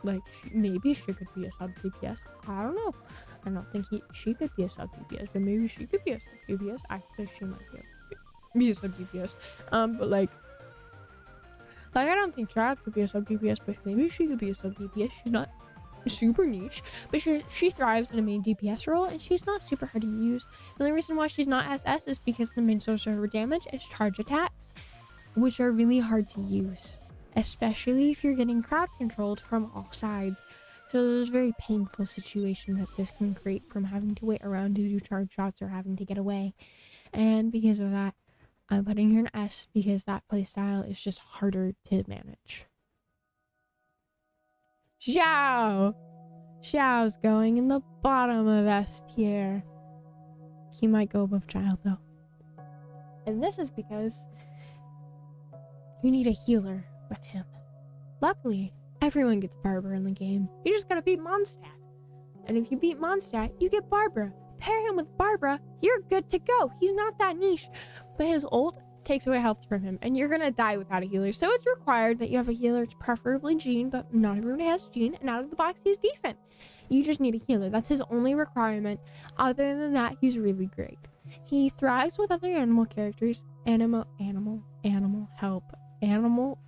[SPEAKER 1] Like maybe she could be a sub DPS. I don't know. I don't think she could be a sub DPS, but maybe she could be a sub DPS. I think she might be a sub DPS. But like I don't think Chad could be a sub DPS, but maybe she could be a sub DPS. She's not super niche, but she thrives in a main DPS role, and she's not super hard to use. The only reason why she's not SS is because the main source of her damage is charge attacks, which are really hard to use, especially if you're getting crowd controlled from all sides. So there's a very painful situation that this can create from having to wait around to do charge shots or having to get away. And because of that, I'm putting her in S because that playstyle is just harder to manage. Xiao! Xiao's going in the bottom of S tier. He might go above Child though. And this is because you need a healer with him. Luckily, everyone gets Barbara in the game. You just gotta beat Mondstadt. And if you beat Mondstadt, you get Barbara. Pair him with Barbara, you're good to go. He's not that niche. But his ult takes away health from him, and you're gonna die without a healer. So it's required that you have a healer. It's preferably Jean, but not everyone has Jean, and out of the box, he's decent. You just need a healer. That's his only requirement. Other than that, he's really great. He thrives with other animal characters. Animal,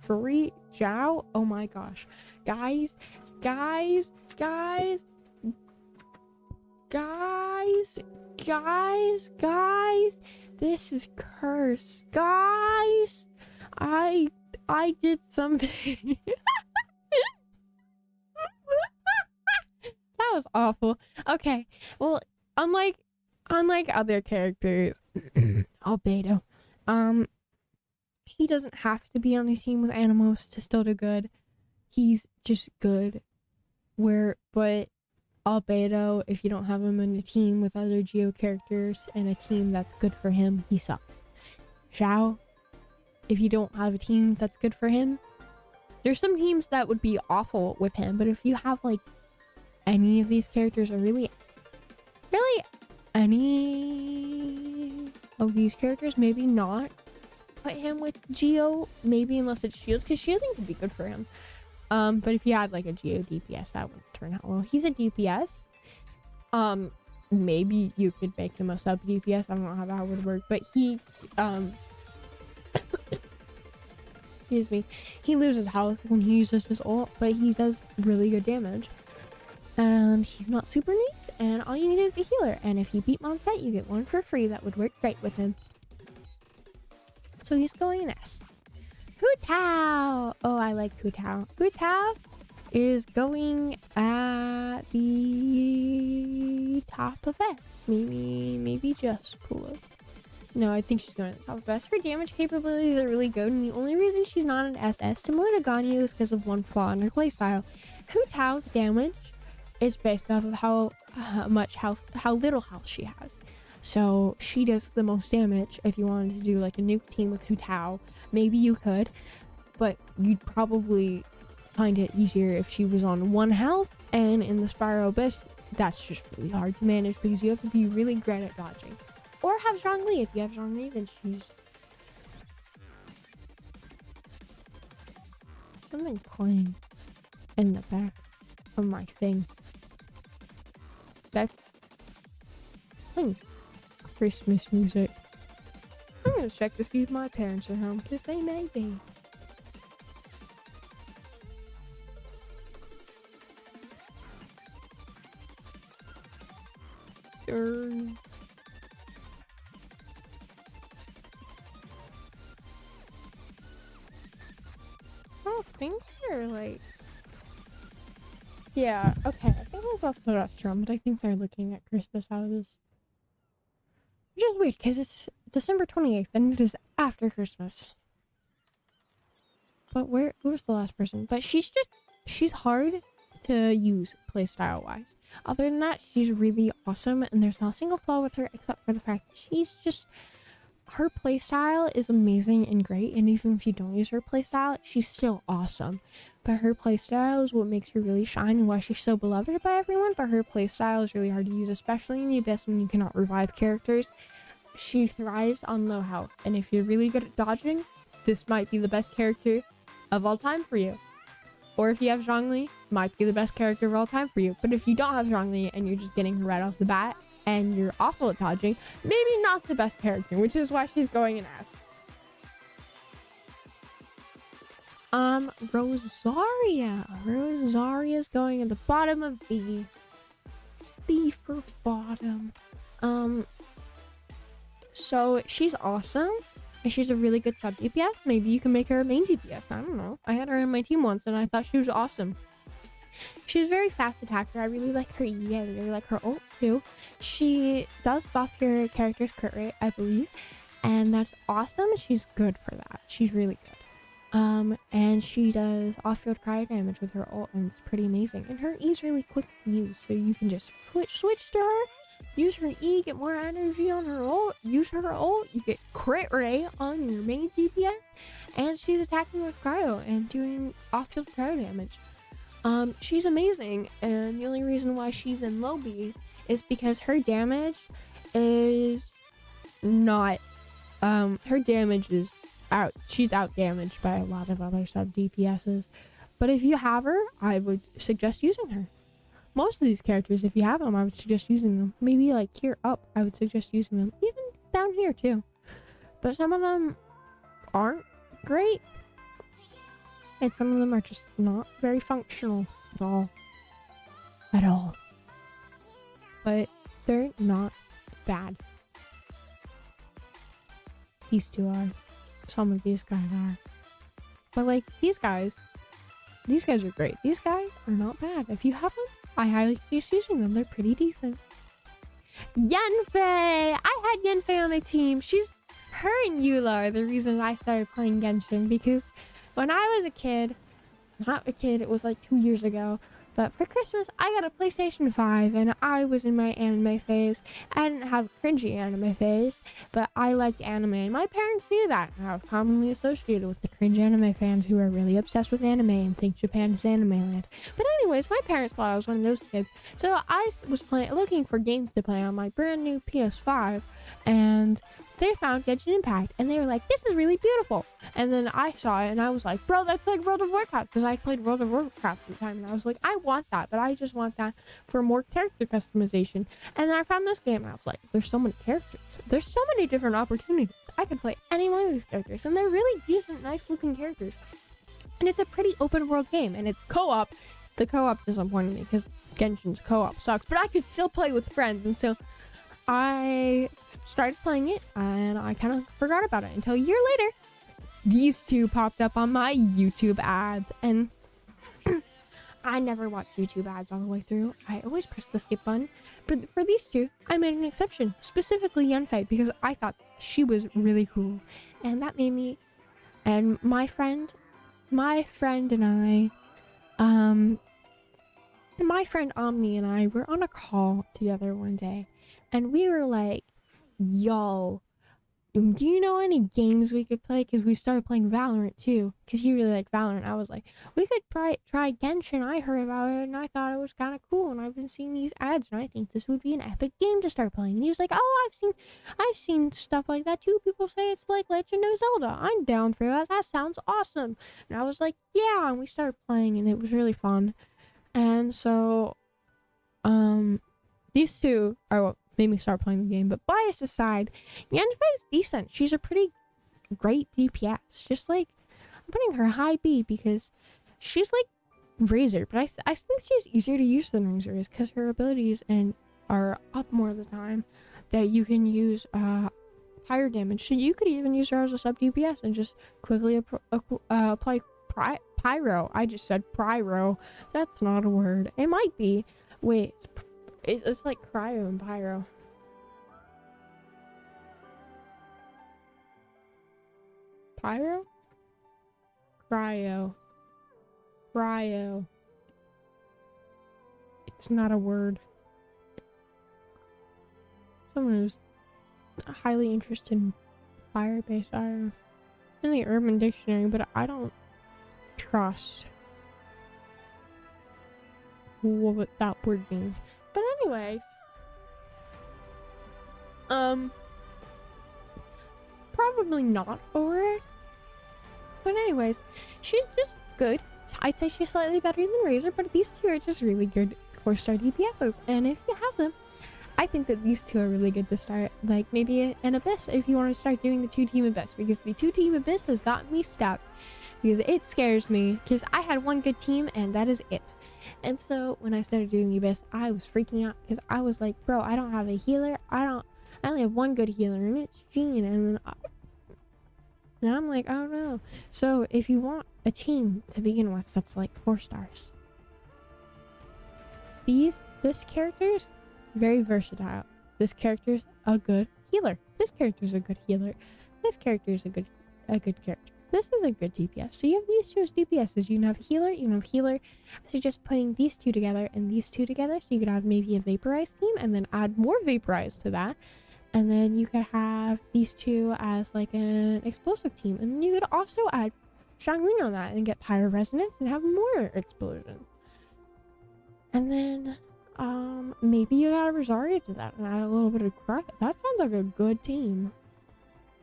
[SPEAKER 1] furry, Zhao. Oh my gosh. Guys, this is curse. Guys, I did something. That was awful. Okay, well, unlike other characters, Albedo, he doesn't have to be on a team with animals to still do good. He's just good. But Albedo, if you don't have him in a team with other Geo characters and a team that's good for him, he sucks. Xiao, if you don't have a team that's good for him, there's some teams that would be awful with him, but if you have like any of these characters, or really any of these characters, maybe not put him with Geo, maybe unless it's shield, because shielding could be good for him. But if you had like a Geo DPS, that wouldn't turn out well. He's a DPS. Maybe you could make him a sub DPS. I don't know how that would work, but he excuse me, he loses health when he uses his ult, but he does really good damage. And he's not super neat, and all you need is a healer. And if you beat Mondstadt, you get one for free. That would work great with him. So he's going in S. Hu Tao! Oh, I like Hu Tao. Hu Tao is going at the top of S. Maybe just below. No, I think she's going at the top of S. Her damage capabilities are really good, and the only reason she's not an SS, similar to Ganyu, is because of one flaw in her playstyle. Hu Tao's damage is based off of how little health she has. So she does the most damage. If you wanted to do like a nuke team with Hu Tao, maybe you could, but you'd probably find it easier if she was on 1 health, and in the Spiral Abyss, that's just really hard to manage because you have to be really great at dodging. Or have Zhongli. If you have Zhongli, then she's... Something playing in the back of my thing. That's Christmas music. I'm gonna check to see if my parents are home, because they may be. I don't think they're like... Yeah, okay, I think we've left the restaurant, but I think they're looking at Christmas houses. Which is weird, because it's December 28th, and it is after Christmas. But who was the last person? But she's hard to use playstyle wise. Other than that, she's really awesome, and there's not a single flaw with her except for the fact that her playstyle is amazing and great, and even if you don't use her playstyle, she's still awesome. But her playstyle is what makes her really shine and why she's so beloved by everyone. But her playstyle is really hard to use, especially in the Abyss when you cannot revive characters. She thrives on low health, and if you're really good at dodging, this might be the best character of all time for you. Or if you have Zhongli, might be the best character of all time for you. But if you don't have Zhongli and you're just getting her right off the bat and you're awful at dodging, maybe not the best character, which is why she's going in S. Rosaria. Rosaria's going at the bottom of B. B for bottom. So she's awesome. And she's a really good sub DPS. Maybe you can make her a main DPS. I don't know. I had her in my team once and I thought she was awesome. She's a very fast attacker. I really like her E. I really like her ult too. She does buff your character's crit rate, I believe. And that's awesome. She's good for that. She's really good. And she does off-field cryo damage with her ult, and it's pretty amazing. And her E is really quick to use, so you can just switch to her. Use her E, get more energy on her ult. Use her ult, you get crit rate on your main DPS. And she's attacking with cryo and doing off-field cryo damage. She's amazing, and the only reason why she's in low B is because her damage is not, her damage is out. She's out damaged by a lot of other sub DPSs. But if you have her, I would suggest using her. Most of these characters, if you have them, I would suggest using them. Maybe like here up, I would suggest using them. Even down here too. But some of them aren't great. And some of them are just not very functional at all. At all. But they're not bad. These two are. Some of these guys are. But like, these guys are great. These guys are not bad. If you have them, I highly suggest using them. They're pretty decent. Yanfei! I had Yanfei on my team. Her and Eula are the reason I started playing Genshin, because when I was a kid, it was like 2 years ago, but for Christmas, I got a PlayStation 5, and I was in my anime phase. I didn't have a cringy anime phase, but I liked anime, and my parents knew that. And I was commonly associated with the cringe anime fans who are really obsessed with anime and think Japan is anime land. But anyways, my parents thought I was one of those kids, so I was looking for games to play on my brand new PS5, and they found Genshin Impact, and they were like, this is really beautiful. And then I saw it, and I was like, bro, that's like World of Warcraft, because I played World of Warcraft at the time, and I was like, I want that, but I just want that for more character customization. And then I found this game, and I was like, there's so many characters. There's so many different opportunities. I could play any one of these characters, and they're really decent, nice-looking characters. And it's a pretty open-world game, and it's co-op. The co-op disappointed me, because Genshin's co-op sucks, but I could still play with friends, and so I started playing it, and I kind of forgot about it until a year later. These two popped up on my YouTube ads, and I never watch YouTube ads all the way through. I always press the skip button. But for these two, I made an exception, specifically Yanfei, because I thought she was really cool. And that made me, and my friend and I, my friend Omni and I were on a call together one day, and we were like, yo, do you know any games we could play? Because we started playing Valorant too, because he really liked Valorant. I was like, we could try Genshin. I heard about it, and I thought it was kind of cool, and I've been seeing these ads, and I think this would be an epic game to start playing. And he was like, oh, I've seen stuff like that too. People say it's like Legend of Zelda. I'm down for that. That sounds awesome. And I was like, yeah, and we started playing, and it was really fun. And so, these two are what made me start playing the game. But bias aside, Yanfei is decent. She's a pretty great DPS. Just like, I'm putting her high B because she's like Razor, but I think she's easier to use than Razor is because her abilities are up more of the time that you can use higher damage. So you could even use her as a sub DPS and just quickly apply Pyro. I just said Pyro. That's not a word. It might be. Wait, it's like Cryo and Pyro. Pyro? Cryo. Cryo. It's not a word. Someone who's highly interested in fire-based iron. In the Urban Dictionary, but I don't trust what that word means. But anyways, probably not over it. But anyways, she's just good. I'd say she's slightly better than Razor, but these two are just really good 4-star DPSs. And if you have them, I think that these two are really good to start. Like maybe an Abyss if you want to start doing the 2-team Abyss, because the 2-team Abyss has gotten me stuck. Because it scares me, because I had one good team and that is it. And so when I started doing the Abyss, I was freaking out because I was like, bro, I don't have a healer. I only have one good healer, and it's Jean. And I'm like, I don't know. So if you want a team to begin with that's like 4 stars, this character's very versatile. This character's a good healer. This character's a good healer. This character's a good character. This is a good DPS. So you have these two as DPSs. You can have a healer, you can have a healer. So just putting these two together and these two together, so you could have maybe a vaporized team and then add more vaporized to that. And then you could have these two as like an explosive team. And then you could also add Shangling on that and get Pyro Resonance and have more explosion. And then maybe you got a Rosaria to that and add a little bit of Crack. That sounds like a good team.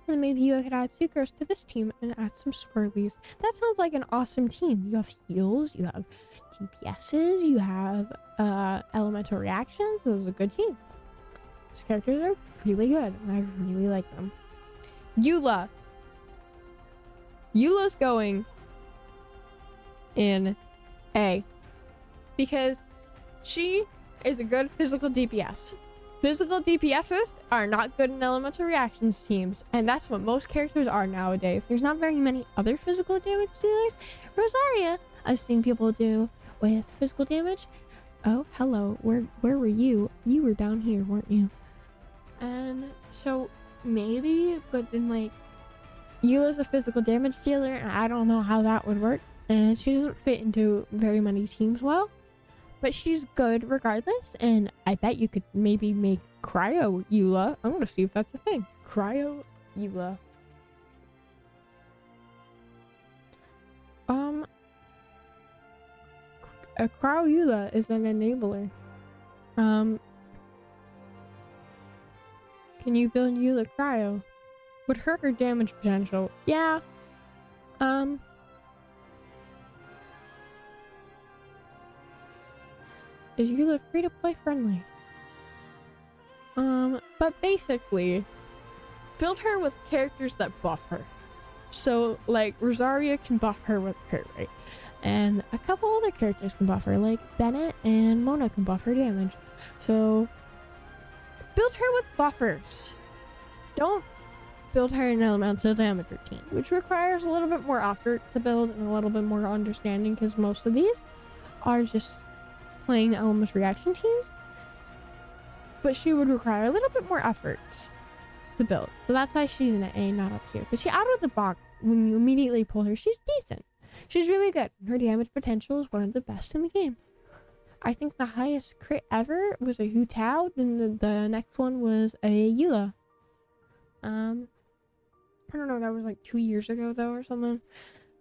[SPEAKER 1] And maybe you could add Sucrose to this team and add some Swirlies. That sounds like an awesome team. You have heals, you have DPSs, you have elemental reactions. This is a good team. These characters are really good and I really like them. Eula. Eula's going in A because she is a good physical DPS. Physical DPSs are not good in elemental reactions teams, and that's what most characters are nowadays. There's not very many other physical damage dealers. Rosaria, I've seen people do with physical damage. Oh, hello. Where were you? You were down here, weren't you? And so maybe, but then like, Eula's a physical damage dealer, and I don't know how that would work. And she doesn't fit into very many teams well. But she's good regardless, and I bet you could maybe make Cryo Eula. I'm gonna see if that's a thing. Cryo Eula. A Cryo Eula is an enabler. Can you build Eula Cryo? Would hurt her damage potential. Yeah. Is Eula free-to-play friendly? But basically, build her with characters that buff her. So, like, Rosaria can buff her with crit rate. And a couple other characters can buff her, like Bennett and Mona can buff her damage. So, build her with buffers. Don't build her an elemental damage routine, which requires a little bit more effort to build and a little bit more understanding, because most of these are just playing elemental reaction teams. But she would require a little bit more efforts to build. So that's why she's in an A, not up here. But she out of the box, when you immediately pull her, she's decent. She's really good. Her damage potential is one of the best in the game. I think the highest crit ever was a Hu Tao. Then the next one was a Eula. I don't know, that was like 2 years ago though or something.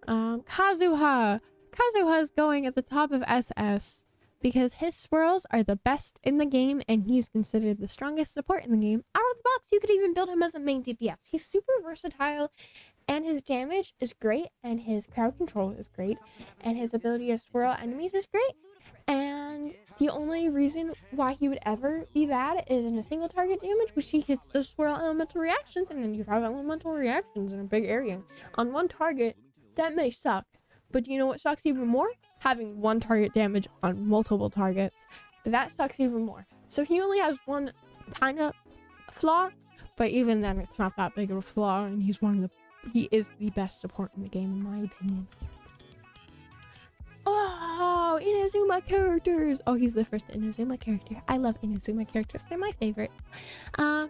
[SPEAKER 1] Kazuha. Kazuha's going at the top of SS because his swirls are the best in the game and he's considered the strongest support in the game. Out of the box, you could even build him as a main DPS. He's super versatile and his damage is great and his crowd control is great and his ability to swirl enemies is great. And the only reason why he would ever be bad is in a single target damage, which he gets to swirl elemental reactions, and then you have elemental reactions in a big area. On one target, that may suck. But do you know what sucks even more? Having one target damage on multiple targets. That sucks even more. So he only has one kind of flaw, but even then it's not that big of a flaw, and he is the best support in the game in my opinion. Oh, Inazuma characters! Oh, he's the first Inazuma character. I love Inazuma characters. They're my favorite. Anya!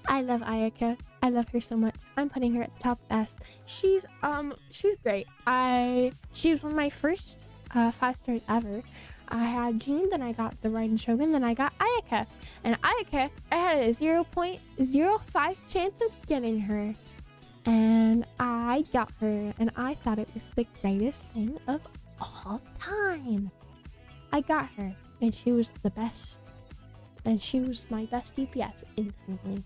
[SPEAKER 1] I love Ayaka. I love her so much. I'm putting her at the top best. She's great. She was one of my first 5 stars ever. I had Jean, then I got the Raiden Shogun, then I got Ayaka. And Ayaka, I had a 0.05 chance of getting her. And I got her, and I thought it was the greatest thing of all time. I got her, and she was the best. And she was my best DPS instantly.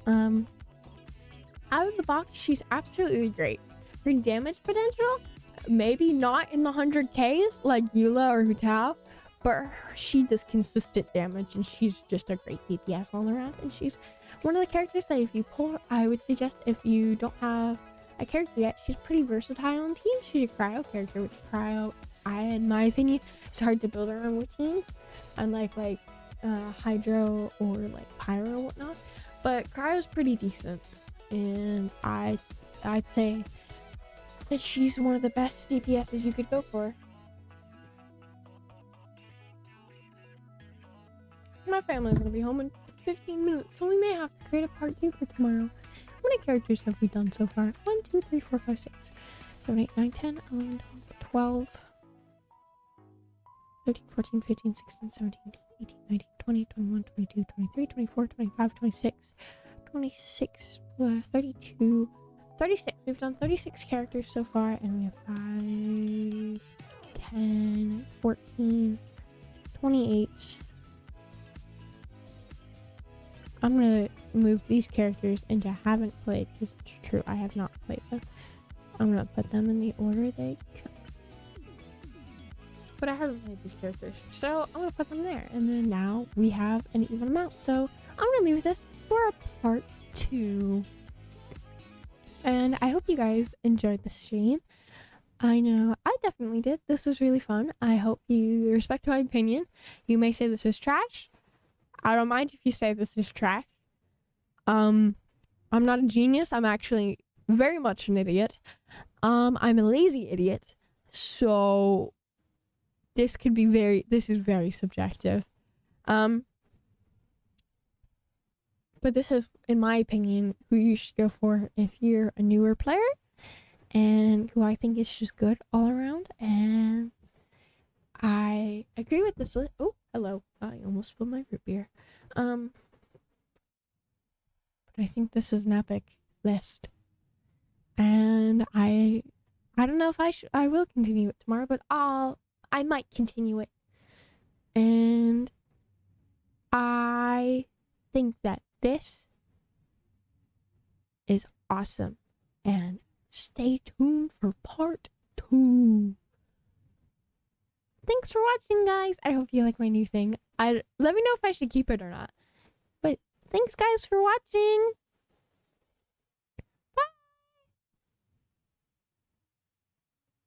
[SPEAKER 1] Out of the box, she's absolutely great. Her damage potential, maybe not in the 100Ks like Eula or Hutao, but she does consistent damage, and she's just a great DPS all around. And she's one of the characters that if you pull, I would suggest if you don't have a character yet, she's pretty versatile on teams. She's a cryo character, which cryo, in my opinion, is hard to build around with teams, unlike like Hydro or like Pyro or whatnot. But cryo's pretty decent, and I'd say that she's one of the best DPSs you could go for. My family's gonna be home in 15 minutes, so we may have to create a part 2 for tomorrow. How many characters have we done so far? 1, 2, 3, 4, 5, 6, 7, 8, 9, 10, 11, 12, 13, 14, 15, 16, 17, 18, 19, 20, 21, 22, 23, 24, 25, 26, 26, 32, 36. We've done 36 characters so far, and we have 5, 10, 14, 28. I'm gonna move these characters into haven't played, because it's true, I have not played them. I'm gonna put them in the order they come. But I haven't played these characters, so I'm gonna put them there. And then now we have an even amount, so I'm gonna leave this for a part 2. And I hope you guys enjoyed the stream. I know I definitely did. This was really fun. I hope you respect my opinion. You may say this is trash. I don't mind if you say this is trash. I'm not a genius. I'm actually very much an idiot. I'm a lazy idiot. So this is very subjective. But this is, in my opinion, who you should go for if you're a newer player, and who I think is just good all around. And I agree with this list. Oh, hello. I almost spilled my root beer. But I think this is an epic list. And I don't know if I will continue it tomorrow, but I might continue it. And I think that this is awesome. And stay tuned for part 2. Thanks for watching, guys. I hope you like my new thing. Let me know if I should keep it or not. But thanks, guys, for watching.